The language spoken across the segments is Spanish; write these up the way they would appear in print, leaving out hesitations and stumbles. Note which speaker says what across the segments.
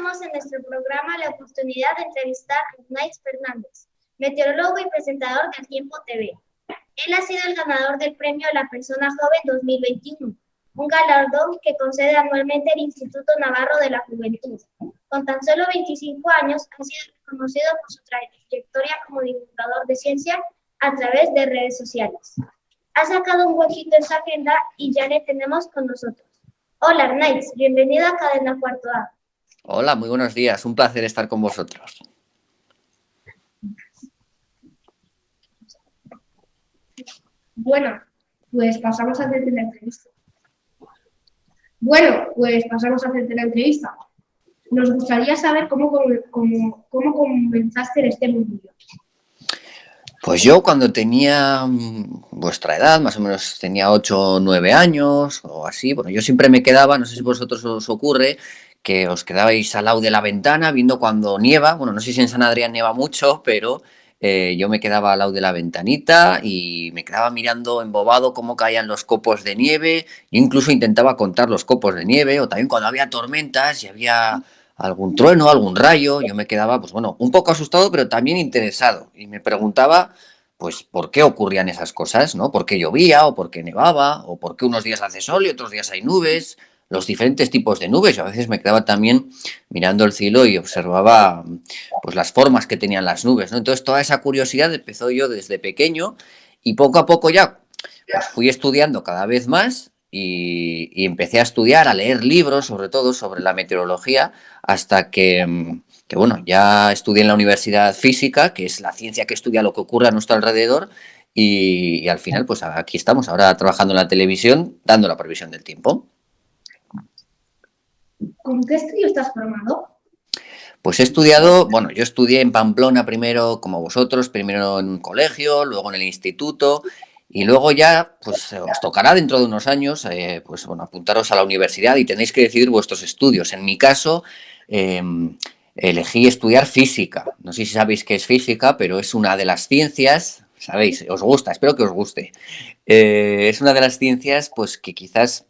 Speaker 1: tenemos en nuestro programa la oportunidad de entrevistar a Arnaiz Fernández, meteorólogo y presentador de Tiempo TV. Él ha sido el ganador del premio La Persona Joven 2021, un galardón que concede anualmente el Instituto Navarro de la Juventud. Con tan solo 25 años, ha sido reconocido por su trayectoria como divulgador de ciencia a través de redes sociales. Ha sacado un huequito en su agenda y ya le tenemos con nosotros. Hola Arnaiz, bienvenido a Cadena Cuarto A.
Speaker 2: Hola, muy buenos días, un placer estar con vosotros.
Speaker 1: Bueno, pues pasamos a hacerte la entrevista. Nos gustaría saber cómo comenzaste en este mundo.
Speaker 2: Pues yo cuando tenía vuestra edad, más o menos tenía 8 o 9 años o así, bueno, yo siempre me quedaba, no sé si a vosotros os ocurre, que os quedabais al lado de la ventana viendo cuando nieva, bueno, no sé si en San Adrián nieva mucho, pero yo me quedaba al lado de la ventanita y me quedaba mirando embobado cómo caían los copos de nieve, yo incluso intentaba contar los copos de nieve, o también cuando había tormentas y había algún trueno, algún rayo, yo me quedaba, pues bueno, un poco asustado, pero también interesado. Y me preguntaba, pues, ¿por qué ocurrían esas cosas, no? ¿Por qué llovía, o por qué nevaba, o por qué unos días hace sol y otros días hay nubes? Los diferentes tipos de nubes. Yo a veces me quedaba también mirando el cielo y observaba, pues, las formas que tenían las nubes, ¿no? Entonces, toda esa curiosidad empezó yo desde pequeño y poco a poco ya, pues, fui estudiando cada vez más y empecé a estudiar, a leer libros, sobre todo sobre la meteorología, hasta que, bueno, ya estudié en la universidad física, que es la ciencia que estudia lo que ocurre a nuestro alrededor, y al final, pues aquí estamos, ahora trabajando en la televisión, dando la previsión del tiempo.
Speaker 1: ¿Con qué estudio estás formado?
Speaker 2: Pues he estudiado, bueno, yo estudié en Pamplona primero, como vosotros, primero en un colegio, luego en el instituto, y luego ya, pues os tocará dentro de unos años, pues bueno, apuntaros a la universidad y tenéis que decidir vuestros estudios. En mi caso, eh, elegí estudiar física. No sé si sabéis qué es física, pero es una de las ciencias, sabéis, os gusta, espero que os guste. Es una de las ciencias, pues que quizás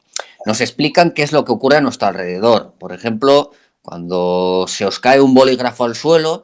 Speaker 2: nos explican qué es lo que ocurre a nuestro alrededor. Por ejemplo, cuando se os cae un bolígrafo al suelo,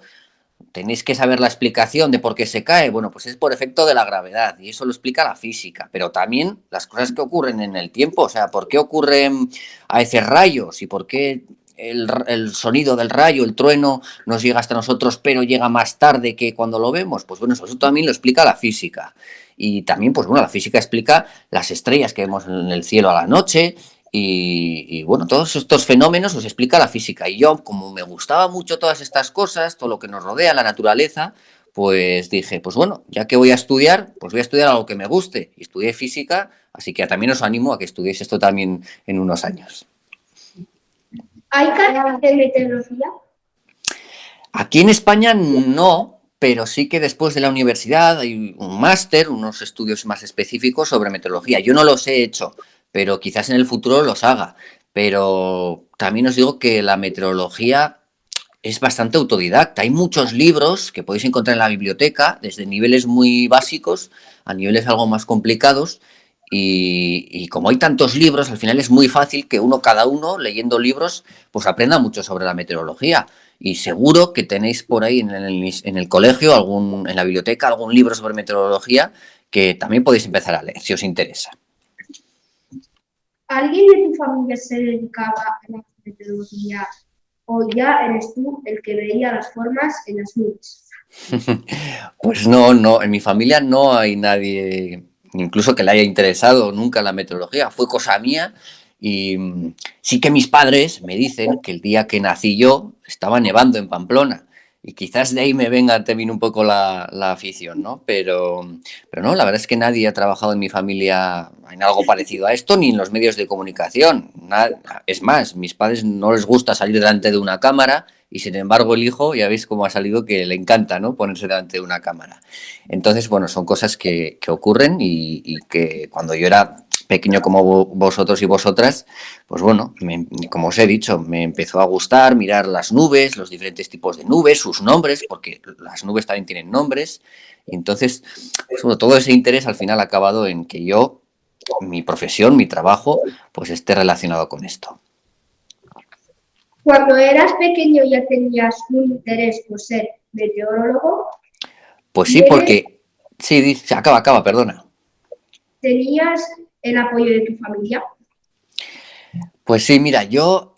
Speaker 2: tenéis que saber la explicación de por qué se cae. Bueno, pues es por efecto de la gravedad y eso lo explica la física, pero también las cosas que ocurren en el tiempo, o sea, por qué ocurren a veces rayos y por qué el sonido del rayo, el trueno, nos llega hasta nosotros, pero llega más tarde que cuando lo vemos. Pues bueno, eso también lo explica la física. Y también, pues bueno, la física explica las estrellas que vemos en el cielo a la noche, y bueno, todos estos fenómenos los explica la física. Y yo, como me gustaba mucho todas estas cosas, todo lo que nos rodea, la naturaleza, pues dije, pues bueno, ya que voy a estudiar, pues voy a estudiar algo que me guste. Y estudié física, así que también os animo a que estudiéis esto también en unos años.
Speaker 1: ¿Hay carreras de meteorología?
Speaker 2: Aquí en España no, pero sí que después de la universidad hay un máster, unos estudios más específicos sobre meteorología. Yo no los he hecho, pero quizás en el futuro los haga. Pero también os digo que la meteorología es bastante autodidacta. Hay muchos libros que podéis encontrar en la biblioteca, desde niveles muy básicos a niveles algo más complicados. Y como hay tantos libros, al final es muy fácil que cada uno, leyendo libros, pues aprenda mucho sobre la meteorología. Y seguro que tenéis por ahí en el colegio, en la biblioteca, algún libro sobre meteorología que también podéis empezar a leer, si os interesa.
Speaker 1: ¿Alguien de tu familia se dedicaba a la meteorología o ya eres tú el que veía las formas en las nubes?
Speaker 2: Pues no, en mi familia no hay nadie, incluso que le haya interesado nunca la meteorología, fue cosa mía y sí que mis padres me dicen que el día que nací yo estaba nevando en Pamplona y quizás de ahí me venga también un poco la afición, ¿no? Pero no, la verdad es que nadie ha trabajado en mi familia en algo parecido a esto ni en los medios de comunicación. Es más, mis padres no les gusta salir delante de una cámara y sin embargo el hijo, ya veis cómo ha salido, que le encanta, ¿no?, ponerse delante de una cámara. Entonces, bueno, son cosas que ocurren y que cuando yo era pequeño como vosotros y vosotras, pues bueno, como os he dicho, me empezó a gustar mirar las nubes, los diferentes tipos de nubes, sus nombres, porque las nubes también tienen nombres. Y entonces, pues bueno, todo ese interés al final ha acabado en que yo, mi profesión, mi trabajo, pues esté relacionado con esto.
Speaker 1: Cuando eras pequeño ya tenías un interés por ser meteorólogo.
Speaker 2: Pues sí, porque... Sí, acaba, perdona.
Speaker 1: ¿Tenías el apoyo de tu familia?
Speaker 2: Pues sí, mira, yo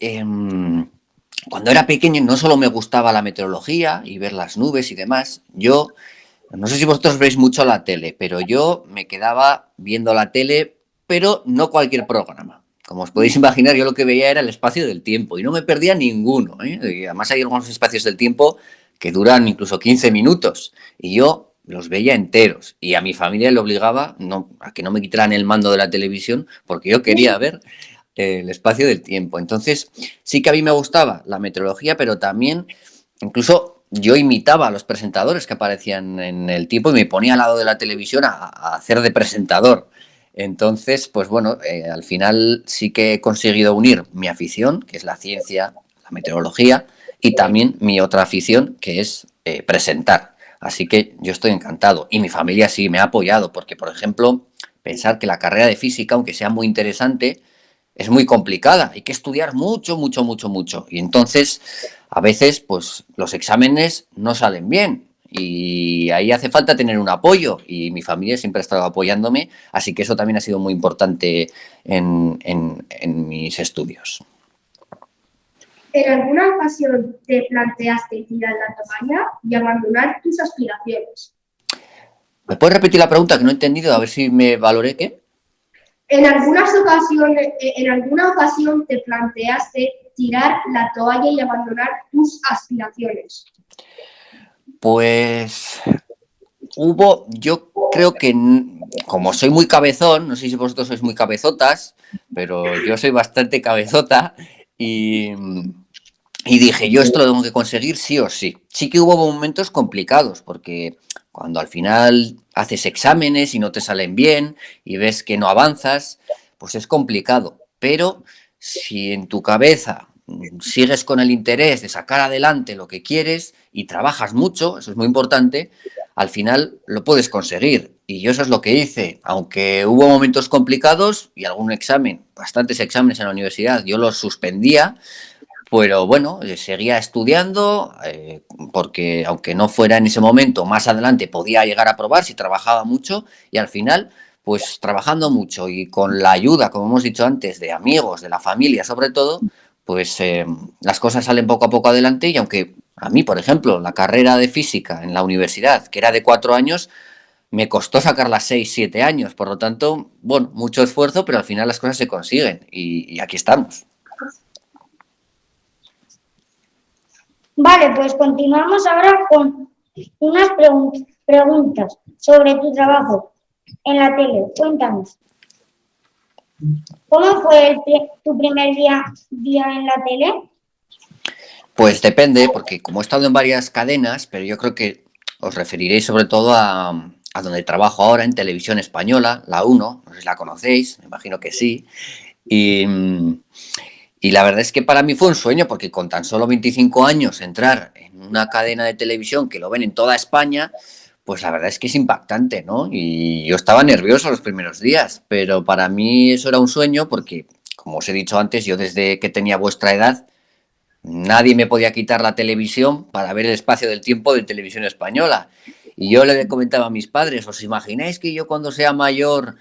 Speaker 2: cuando era pequeño no solo me gustaba la meteorología y ver las nubes y demás, yo, no sé si vosotros veis mucho la tele, pero yo me quedaba viendo la tele, pero no cualquier programa. Como os podéis imaginar, yo lo que veía era el espacio del tiempo y no me perdía ninguno, ¿eh? Y además hay algunos espacios del tiempo que duran incluso 15 minutos y yo los veía enteros y a mi familia le obligaba a que no me quitaran el mando de la televisión porque yo quería ver el espacio del tiempo. Entonces, sí que a mí me gustaba la meteorología, pero también incluso yo imitaba a los presentadores que aparecían en el tiempo y me ponía al lado de la televisión a hacer de presentador. Entonces, pues bueno, al final sí que he conseguido unir mi afición, que es la ciencia, la meteorología, y también mi otra afición, que es presentar. Así que yo estoy encantado. Y mi familia sí me ha apoyado, porque, por ejemplo, pensar que la carrera de física, aunque sea muy interesante, es muy complicada, hay que estudiar mucho, mucho, mucho, mucho. Y entonces, a veces, pues los exámenes no salen bien. Y ahí hace falta tener un apoyo. Y mi familia siempre ha estado apoyándome, así que eso también ha sido muy importante en mis estudios.
Speaker 1: ¿En alguna ocasión te planteaste tirar la toalla y abandonar tus aspiraciones?
Speaker 2: ¿Me puedes repetir la pregunta que no he entendido? A ver si me valoré qué.
Speaker 1: ¿En alguna ocasión te planteaste tirar la toalla y abandonar tus aspiraciones?
Speaker 2: Pues yo creo que como soy muy cabezón, no sé si vosotros sois muy cabezotas, pero yo soy bastante cabezota y, y dije, yo esto lo tengo que conseguir sí o sí. Sí que hubo momentos complicados, porque cuando al final haces exámenes y no te salen bien y ves que no avanzas, pues es complicado. Pero si en tu cabeza sigues con el interés de sacar adelante lo que quieres y trabajas mucho, eso es muy importante, al final lo puedes conseguir. Y yo eso es lo que hice. Aunque hubo momentos complicados y algún examen, bastantes exámenes en la universidad, yo los suspendía, pero bueno, seguía estudiando porque aunque no fuera en ese momento, más adelante podía llegar a probar si trabajaba mucho y al final, pues trabajando mucho y con la ayuda, como hemos dicho antes, de amigos, de la familia sobre todo, pues las cosas salen poco a poco adelante y aunque a mí, por ejemplo, la carrera de física en la universidad, que era de 4 años, me costó sacarla 6, 7 años, por lo tanto, bueno, mucho esfuerzo, pero al final las cosas se consiguen y aquí estamos.
Speaker 1: Vale, pues continuamos ahora con unas preguntas sobre tu trabajo en la tele. Cuéntanos, ¿cómo fue tu primer día en la tele?
Speaker 2: Pues depende, porque como he estado en varias cadenas, pero yo creo que os referiréis sobre todo a donde trabajo ahora, en Televisión Española, la Uno, no sé si la conocéis, me imagino que sí. Y, y la verdad es que para mí fue un sueño, porque con tan solo 25 años entrar en una cadena de televisión que lo ven en toda España, pues la verdad es que es impactante, ¿no? Y yo estaba nervioso los primeros días, pero para mí eso era un sueño porque, como os he dicho antes, yo desde que tenía vuestra edad, nadie me podía quitar la televisión para ver el espacio del tiempo de Televisión Española. Y yo le comentaba a mis padres, ¿os imagináis que yo cuando sea mayor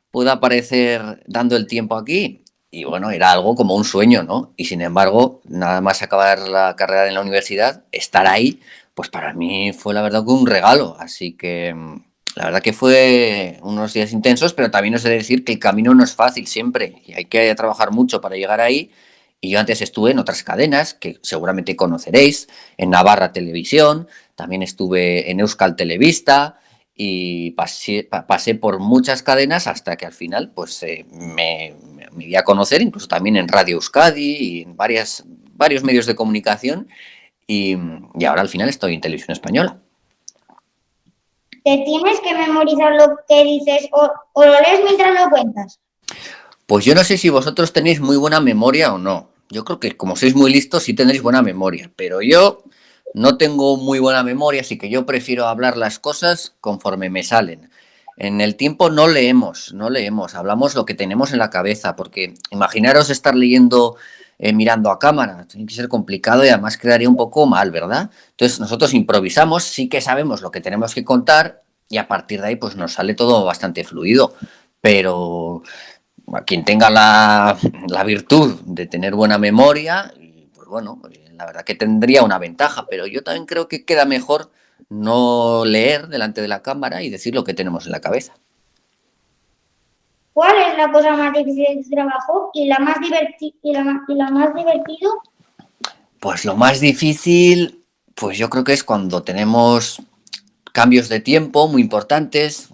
Speaker 2: pueda aparecer dando el tiempo aquí? Y bueno, era algo como un sueño, ¿no? Y sin embargo, nada más acabar la carrera en la universidad, estar ahí, pues para mí fue la verdad que un regalo. Así que la verdad que fue unos días intensos, pero también os he de decir que el camino no es fácil siempre y hay que trabajar mucho para llegar ahí. Y yo antes estuve en otras cadenas que seguramente conoceréis, en Navarra Televisión, también estuve en Euskal Televista y pasé por muchas cadenas hasta que al final pues me di a conocer, incluso también en Radio Euskadi y en varios medios de comunicación y ahora al final estoy en Televisión Española.
Speaker 1: ¿Te tienes que memorizar lo que dices o lo lees mientras lo cuentas?
Speaker 2: Pues yo no sé si vosotros tenéis muy buena memoria o no. Yo creo que como sois muy listos sí tendréis buena memoria, pero yo no tengo muy buena memoria, así que yo prefiero hablar las cosas conforme me salen. En el tiempo no leemos, hablamos lo que tenemos en la cabeza, porque imaginaros estar leyendo mirando a cámara. Tiene que ser complicado y además quedaría un poco mal, ¿verdad? Entonces nosotros improvisamos, sí que sabemos lo que tenemos que contar y a partir de ahí pues nos sale todo bastante fluido. Pero a quien tenga la virtud de tener buena memoria, pues bueno, la verdad que tendría una ventaja, pero yo también creo que queda mejor no leer delante de la cámara y decir lo que tenemos en la cabeza.
Speaker 1: ¿Cuál es la cosa más difícil de tu trabajo y la más divertido?
Speaker 2: Pues lo más difícil, pues yo creo que es cuando tenemos cambios de tiempo muy importantes.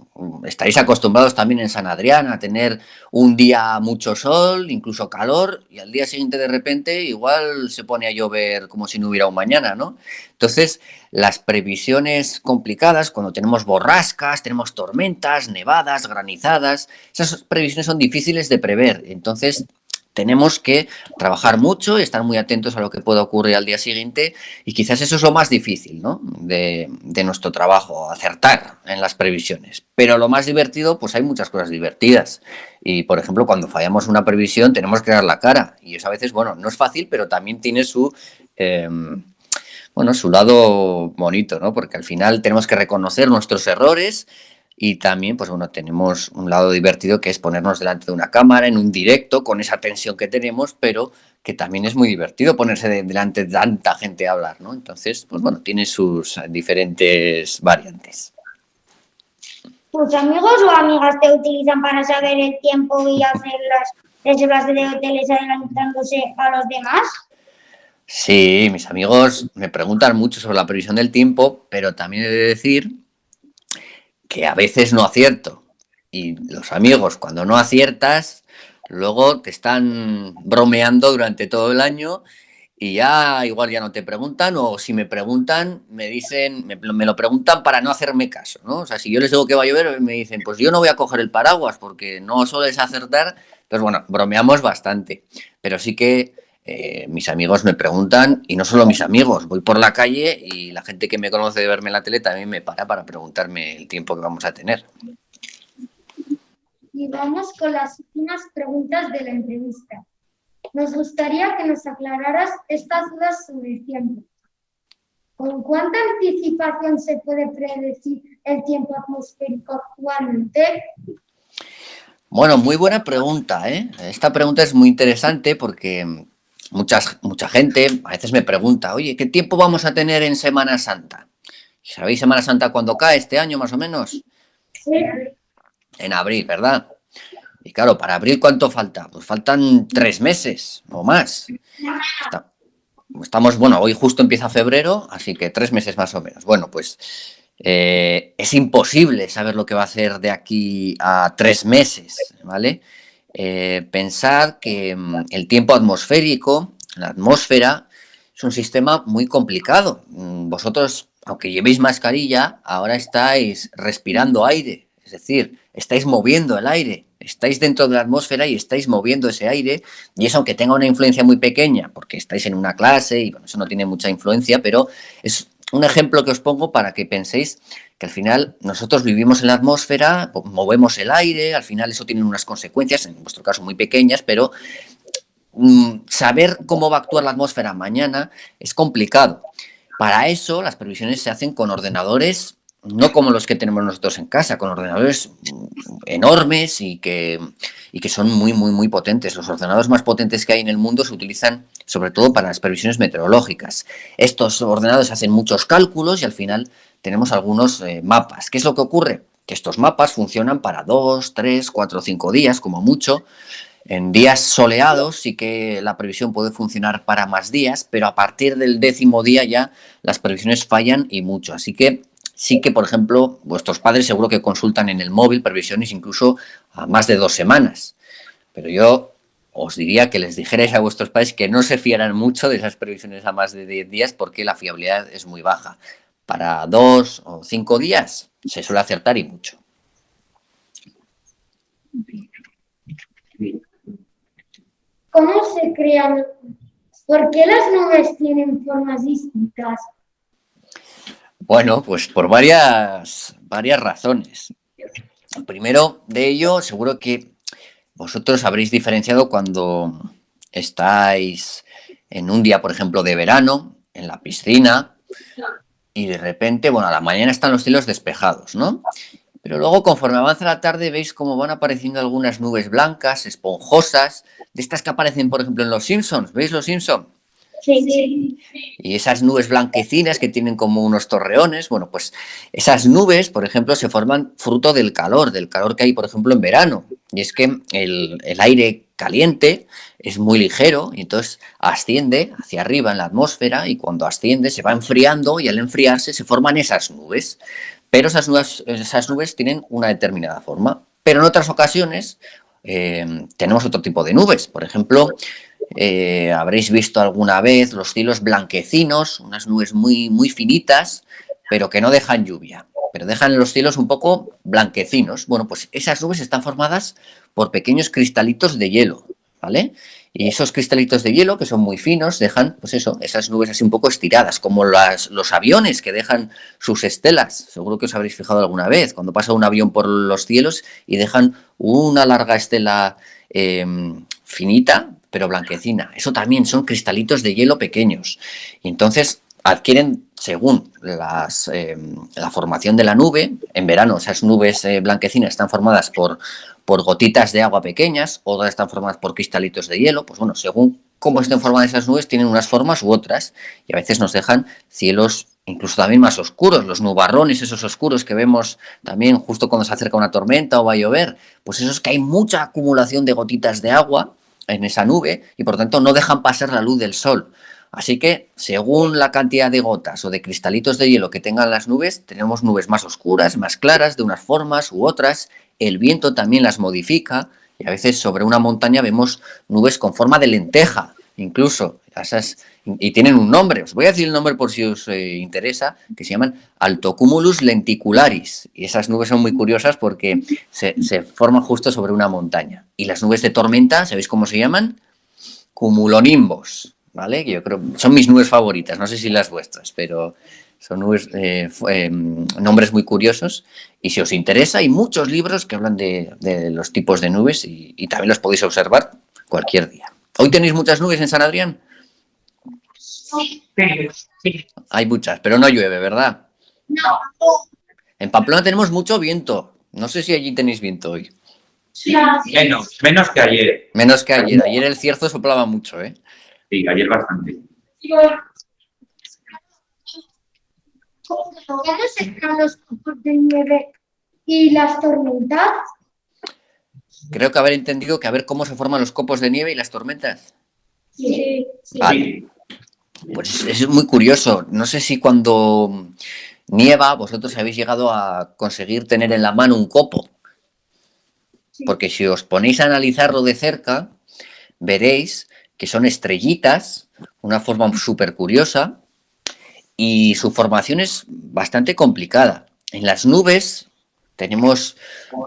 Speaker 2: Estáis acostumbrados también en San Adrián a tener un día mucho sol, incluso calor, y al día siguiente de repente igual se pone a llover como si no hubiera un mañana, ¿no? Entonces, las previsiones complicadas, cuando tenemos borrascas, tenemos tormentas, nevadas, granizadas, esas previsiones son difíciles de prever. Entonces, tenemos que trabajar mucho y estar muy atentos a lo que pueda ocurrir al día siguiente y quizás eso es lo más difícil, ¿no? de nuestro trabajo, acertar en las previsiones. Pero lo más divertido, pues hay muchas cosas divertidas. Y, por ejemplo, cuando fallamos una previsión tenemos que dar la cara. Y eso a veces, bueno, no es fácil, pero también tiene bueno, su lado bonito, ¿no? Porque al final tenemos que reconocer nuestros errores y también, pues bueno, tenemos un lado divertido que es ponernos delante de una cámara en un directo con esa tensión que tenemos, pero que también es muy divertido ponerse delante de tanta gente a hablar, ¿no? Entonces, pues bueno, tiene sus diferentes variantes.
Speaker 1: ¿Tus amigos o amigas te utilizan para saber el tiempo y hacer las reservas de hoteles adelantándose a los demás?
Speaker 2: Sí, mis amigos me preguntan mucho sobre la previsión del tiempo, pero también he de decir que a veces no acierto. Y los amigos, cuando no aciertas, luego te están bromeando durante todo el año y ya igual ya no te preguntan o si me preguntan me dicen, me lo preguntan para no hacerme caso, ¿no? O sea, si yo les digo que va a llover me dicen, pues yo no voy a coger el paraguas porque no sueles acertar. Entonces, bueno, bromeamos bastante, pero sí que mis amigos me preguntan, y no solo mis amigos, voy por la calle y la gente que me conoce de verme en la tele también me para preguntarme el tiempo que vamos a tener.
Speaker 1: Y vamos con las últimas preguntas de la entrevista. Nos gustaría que nos aclararas estas dudas sobre el tiempo. ¿Con cuánta anticipación se puede predecir el tiempo atmosférico actualmente?
Speaker 2: Bueno, muy buena pregunta, ¿eh? Esta pregunta es muy interesante porque mucha gente a veces me pregunta, oye, ¿qué tiempo vamos a tener en Semana Santa? ¿Sabéis Semana Santa cuándo cae este año más o menos?
Speaker 1: Sí.
Speaker 2: En abril, ¿verdad? Y claro, para abril, ¿cuánto falta? Pues faltan 3 meses o más. Estamos, bueno, hoy justo empieza febrero, así que 3 meses más o menos. Bueno, pues es imposible saber lo que va a hacer de aquí a 3 meses, ¿vale? Pensar que el tiempo atmosférico, la atmósfera, es un sistema muy complicado. Vosotros, aunque llevéis mascarilla, ahora estáis respirando aire, es decir, estáis moviendo el aire, estáis dentro de la atmósfera y estáis moviendo ese aire, y eso aunque tenga una influencia muy pequeña, porque estáis en una clase y bueno, eso no tiene mucha influencia, pero es un ejemplo que os pongo para que penséis que al final nosotros vivimos en la atmósfera, movemos el aire, al final eso tiene unas consecuencias, en vuestro caso muy pequeñas, pero saber cómo va a actuar la atmósfera mañana es complicado. Para eso las previsiones se hacen con ordenadores no como los que tenemos nosotros en casa, con ordenadores enormes y que son muy potentes. Los ordenadores más potentes que hay en el mundo se utilizan sobre todo para las previsiones meteorológicas. Estos ordenadores hacen muchos cálculos y al final tenemos algunos mapas. ¿Qué es lo que ocurre? Que estos mapas funcionan para 2, 3, 4, 5 días como mucho. En días soleados sí que la previsión puede funcionar para más días, pero a partir del 10.º día ya las previsiones fallan y mucho. Así que sí que, por ejemplo, vuestros padres seguro que consultan en el móvil previsiones incluso a más de 2 semanas. Pero yo os diría que les dijerais a vuestros padres que no se fiaran mucho de esas previsiones a más de 10 días porque la fiabilidad es muy baja. Para 2 o 5 días se suele acertar y mucho.
Speaker 1: ¿Cómo se crean? ¿Por qué las nubes tienen formas distintas?
Speaker 2: Bueno, pues por varias razones. El primero de ello, seguro que vosotros habréis diferenciado cuando estáis en un día, por ejemplo, de verano, en la piscina, y de repente, bueno, a la mañana están los cielos despejados, ¿no? Pero luego, conforme avanza la tarde, veis cómo van apareciendo algunas nubes blancas, esponjosas, de estas que aparecen, por ejemplo, en Los Simpsons. ¿Veis Los Simpsons?
Speaker 1: Sí.
Speaker 2: Y esas nubes blanquecinas que tienen como unos torreones, bueno, pues esas nubes, por ejemplo, se forman fruto del calor que hay, por ejemplo, en verano. Y es que el aire caliente es muy ligero y entonces asciende hacia arriba en la atmósfera, y cuando asciende se va enfriando, y al enfriarse se forman esas nubes. Pero esas nubes tienen una determinada forma. Pero en otras ocasiones tenemos otro tipo de nubes. Por ejemplo, habréis visto alguna vez los cielos blanquecinos, unas nubes muy, muy finitas, pero que no dejan lluvia, pero dejan los cielos un poco blanquecinos. Bueno, pues esas nubes están formadas por pequeños cristalitos de hielo, ¿vale? Y esos cristalitos de hielo, que son muy finos, dejan, pues eso, esas nubes así un poco estiradas, como los aviones que dejan sus estelas. Seguro que os habréis fijado alguna vez, cuando pasa un avión por los cielos y dejan una larga estela finita, pero blanquecina. Eso también son cristalitos de hielo pequeños. Y entonces adquieren, según la formación de la nube, en verano esas nubes blanquecinas están formadas por gotitas de agua pequeñas, otras están formadas por cristalitos de hielo. Pues bueno, según cómo estén formadas esas nubes, tienen unas formas u otras, y a veces nos dejan cielos incluso también más oscuros, los nubarrones esos oscuros que vemos también justo cuando se acerca una tormenta o va a llover. Pues eso es que hay mucha acumulación de gotitas de agua en esa nube, y por tanto no dejan pasar la luz del sol. Así que, según la cantidad de gotas o de cristalitos de hielo que tengan las nubes, tenemos nubes más oscuras, más claras, de unas formas u otras. El viento también las modifica, y a veces sobre una montaña vemos nubes con forma de lenteja, incluso. Esas, y tienen un nombre, os voy a decir el nombre por si os interesa, que se llaman Altocumulus lenticularis. Y esas nubes son muy curiosas porque se forman justo sobre una montaña. Y las nubes de tormenta, ¿sabéis cómo se llaman? Cumulonimbos, ¿vale? Que yo creo son mis nubes favoritas, no sé si las vuestras, pero son nubes, nombres muy curiosos. Y si os interesa, hay muchos libros que hablan de los tipos de nubes, y también los podéis observar cualquier día. ¿Hoy tenéis muchas nubes en San Adrián?
Speaker 1: Sí.
Speaker 2: Hay muchas, pero no llueve, ¿verdad?
Speaker 1: No.
Speaker 2: En Pamplona tenemos mucho viento. No sé si allí tenéis viento hoy.
Speaker 1: Sí.
Speaker 3: Menos que ayer.
Speaker 2: Menos que ayer. Ayer el cierzo soplaba mucho, ¿eh?
Speaker 3: Sí, ayer bastante.
Speaker 1: ¿Cómo se crean los copos de nieve y las tormentas?
Speaker 2: Creo que haber entendido que a ver cómo se forman los copos de nieve y las tormentas.
Speaker 1: Sí.
Speaker 2: Vale. Pues es muy curioso. No sé si cuando nieva vosotros habéis llegado a conseguir tener en la mano un copo. Porque si os ponéis a analizarlo de cerca, veréis que son estrellitas, una forma súper curiosa, y su formación es bastante complicada. En las nubes tenemos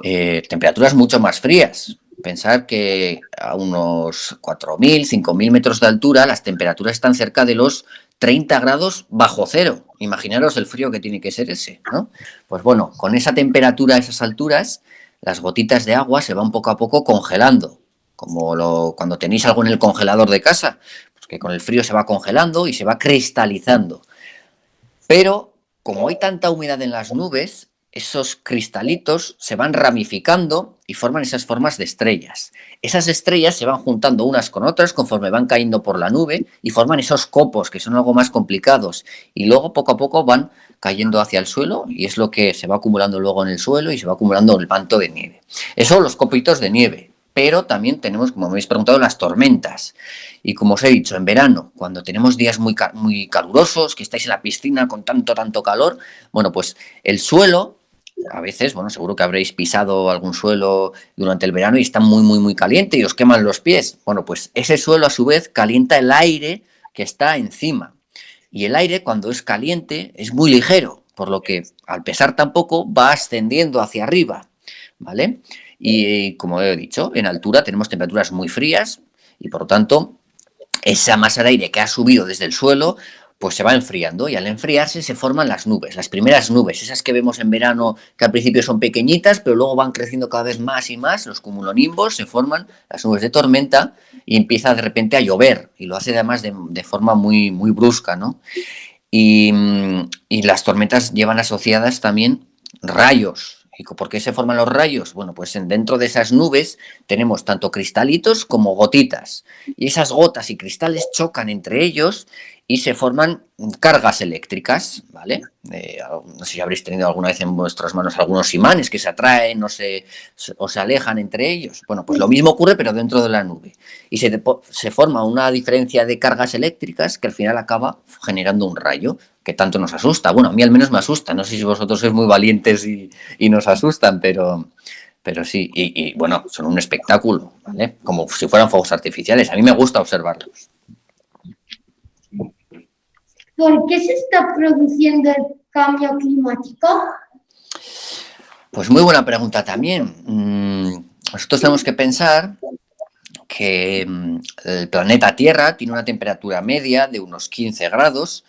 Speaker 2: temperaturas mucho más frías. Pensar que a unos 4.000, 5.000 metros de altura las temperaturas están cerca de los 30 grados bajo cero. Imaginaros el frío que tiene que ser ese, ¿no? Pues bueno, con esa temperatura a esas alturas, las gotitas de agua se van poco a poco congelando, como cuando tenéis algo en el congelador de casa, pues que con el frío se va congelando y se va cristalizando. Pero como hay tanta humedad en las nubes, esos cristalitos se van ramificando y forman esas formas de estrellas. Esas estrellas se van juntando unas con otras conforme van cayendo por la nube y forman esos copos, que son algo más complicados. Y luego poco a poco van cayendo hacia el suelo, y es lo que se va acumulando luego en el suelo y se va acumulando en el manto de nieve. Eso son los copitos de nieve. Pero también tenemos, como me habéis preguntado, las tormentas. Y como os he dicho, en verano, cuando tenemos días muy calurosos, que estáis en la piscina con tanto calor, bueno, pues el suelo, a veces, bueno, seguro que habréis pisado algún suelo durante el verano y está muy caliente y os queman los pies. Bueno, pues ese suelo a su vez calienta el aire que está encima. Y el aire, cuando es caliente, es muy ligero, por lo que al pesar tan poco va ascendiendo hacia arriba, ¿vale? Y como he dicho, en altura tenemos temperaturas muy frías y por lo tanto esa masa de aire que ha subido desde el suelo pues se va enfriando y al enfriarse se forman las nubes, las primeras nubes, esas que vemos en verano que al principio son pequeñitas, pero luego van creciendo cada vez más y más, los cumulonimbos, se forman las nubes de tormenta y empieza de repente a llover y lo hace además de forma muy, muy brusca, ¿no? Y las tormentas llevan asociadas también rayos. ¿Y por qué se forman los rayos? Bueno, pues dentro de esas nubes tenemos tanto cristalitos como gotitas. Y esas gotas y cristales chocan entre ellos y se forman cargas eléctricas, ¿vale? No sé si habréis tenido alguna vez en vuestras manos algunos imanes que se atraen o se alejan entre ellos. Bueno, pues lo mismo ocurre pero dentro de la nube. Y se forma una diferencia de cargas eléctricas que al final acaba generando un rayo que tanto nos asusta. Bueno, a mí al menos me asusta. No sé si vosotros sois muy valientes y nos asustan, pero sí. Y bueno, son un espectáculo, ¿vale? Como si fueran fuegos artificiales. A mí me gusta observarlos.
Speaker 1: ¿Por qué se está produciendo el cambio climático?
Speaker 2: Pues muy buena pregunta también. Nosotros tenemos que pensar que el planeta Tierra tiene una temperatura media de unos 15 grados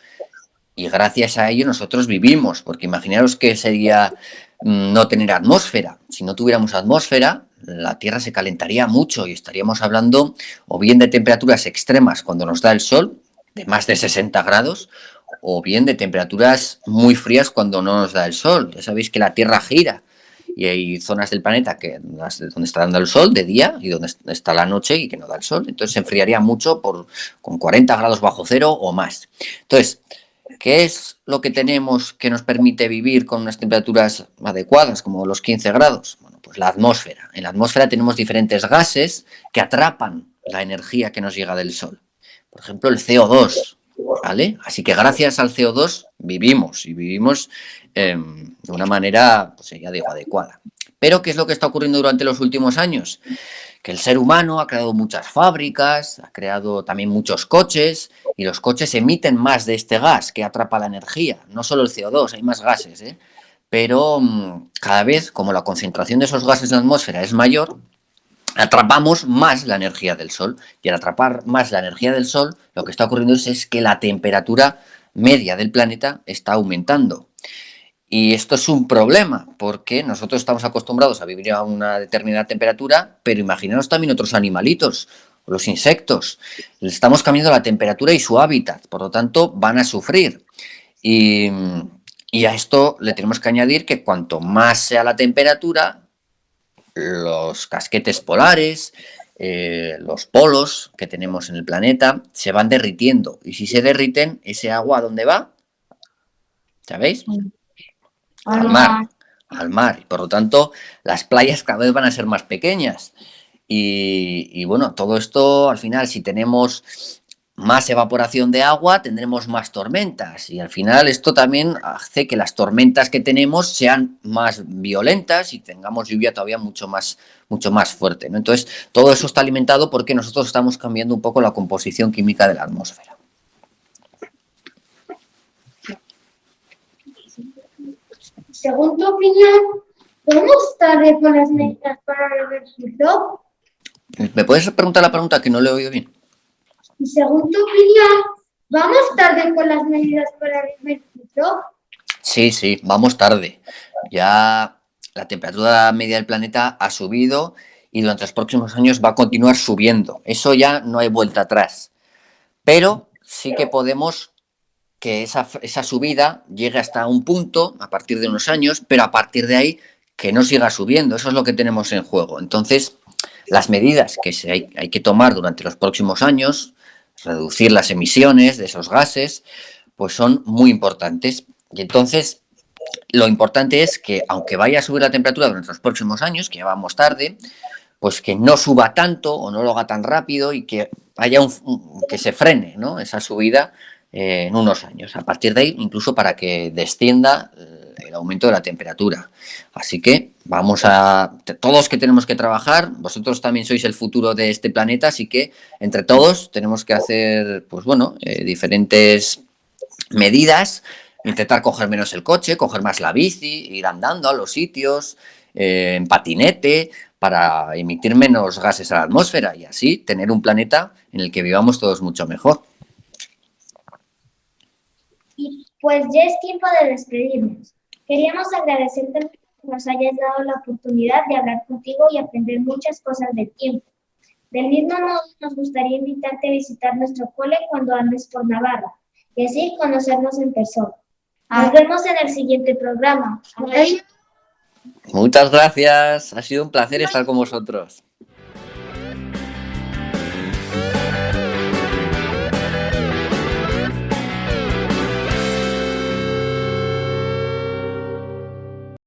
Speaker 2: y gracias a ello nosotros vivimos, porque imaginaros que sería no tener atmósfera. Si no tuviéramos atmósfera, la Tierra se calentaría mucho y estaríamos hablando o bien de temperaturas extremas cuando nos da el sol, de más de 60 grados, o bien de temperaturas muy frías cuando no nos da el sol. Ya sabéis que la Tierra gira y hay zonas del planeta donde está dando el sol de día y donde está la noche y que no da el sol. Entonces se enfriaría mucho con 40 grados bajo cero o más. Entonces, ¿qué es lo que tenemos que nos permite vivir con unas temperaturas adecuadas, como los 15 grados? Bueno, pues la atmósfera. En la atmósfera tenemos diferentes gases que atrapan la energía que nos llega del sol. Por ejemplo, el CO2, ¿vale? Así que gracias al CO2 vivimos y vivimos de una manera, pues ya digo, adecuada. Pero ¿qué es lo que está ocurriendo durante los últimos años? Que el ser humano ha creado muchas fábricas, ha creado también muchos coches y los coches emiten más de este gas que atrapa la energía, no solo el CO2, hay más gases, ¿eh? Pero cada vez, como la concentración de esos gases en la atmósfera es mayor, atrapamos más la energía del sol y al atrapar más la energía del sol lo que está ocurriendo es que la temperatura media del planeta está aumentando. Y esto es un problema, porque nosotros estamos acostumbrados a vivir a una determinada temperatura, pero imaginaos también otros animalitos, los insectos. Les estamos cambiando la temperatura y su hábitat, por lo tanto van a sufrir. Y a esto le tenemos que añadir que cuanto más sea la temperatura, los casquetes polares, los polos que tenemos en el planeta, se van derritiendo. Y si se derriten, ¿ese agua a dónde va? ¿Sabéis? Al mar. Y por lo tanto, las playas cada vez van a ser más pequeñas. Y bueno, todo esto al final, si tenemos más evaporación de agua, tendremos más tormentas. Y al final esto también hace que las tormentas que tenemos sean más violentas y tengamos lluvia todavía mucho más fuerte, ¿no? Entonces, todo eso está alimentado porque nosotros estamos cambiando un poco la composición química de la atmósfera.
Speaker 1: Según tu opinión, ¿vamos tarde con las medidas para revertirlo?
Speaker 2: ¿Me puedes preguntar la pregunta que no le he oído bien?
Speaker 1: Y según tu opinión, ¿vamos tarde con las medidas para revertirlo?
Speaker 2: Sí, vamos tarde. Ya la temperatura media del planeta ha subido y durante los próximos años va a continuar subiendo. Eso ya no hay vuelta atrás. Pero sí que podemos que esa subida llegue hasta un punto a partir de unos años, pero a partir de ahí que no siga subiendo. Eso es lo que tenemos en juego. Entonces, las medidas que hay que tomar durante los próximos años, reducir las emisiones de esos gases, pues son muy importantes. Y entonces, lo importante es que, aunque vaya a subir la temperatura durante los próximos años, que ya vamos tarde, pues que no suba tanto o no lo haga tan rápido y que haya que se frene, ¿no?, esa subida en unos años. A partir de ahí, incluso para que descienda el aumento de la temperatura. Así que todos que tenemos que trabajar, vosotros también sois el futuro de este planeta, así que entre todos tenemos que hacer, pues bueno, diferentes medidas, intentar coger menos el coche, coger más la bici, ir andando a los sitios, en patinete, para emitir menos gases a la atmósfera y así tener un planeta en el que vivamos todos mucho mejor.
Speaker 1: Pues ya es tiempo de despedirnos. Queríamos agradecerte que nos hayas dado la oportunidad de hablar contigo y aprender muchas cosas del tiempo. Del mismo modo, nos gustaría invitarte a visitar nuestro cole cuando andes por Navarra y así conocernos en persona. Nos vemos en el siguiente programa. Adiós.
Speaker 2: Muchas gracias. Ha sido un placer estar con vosotros.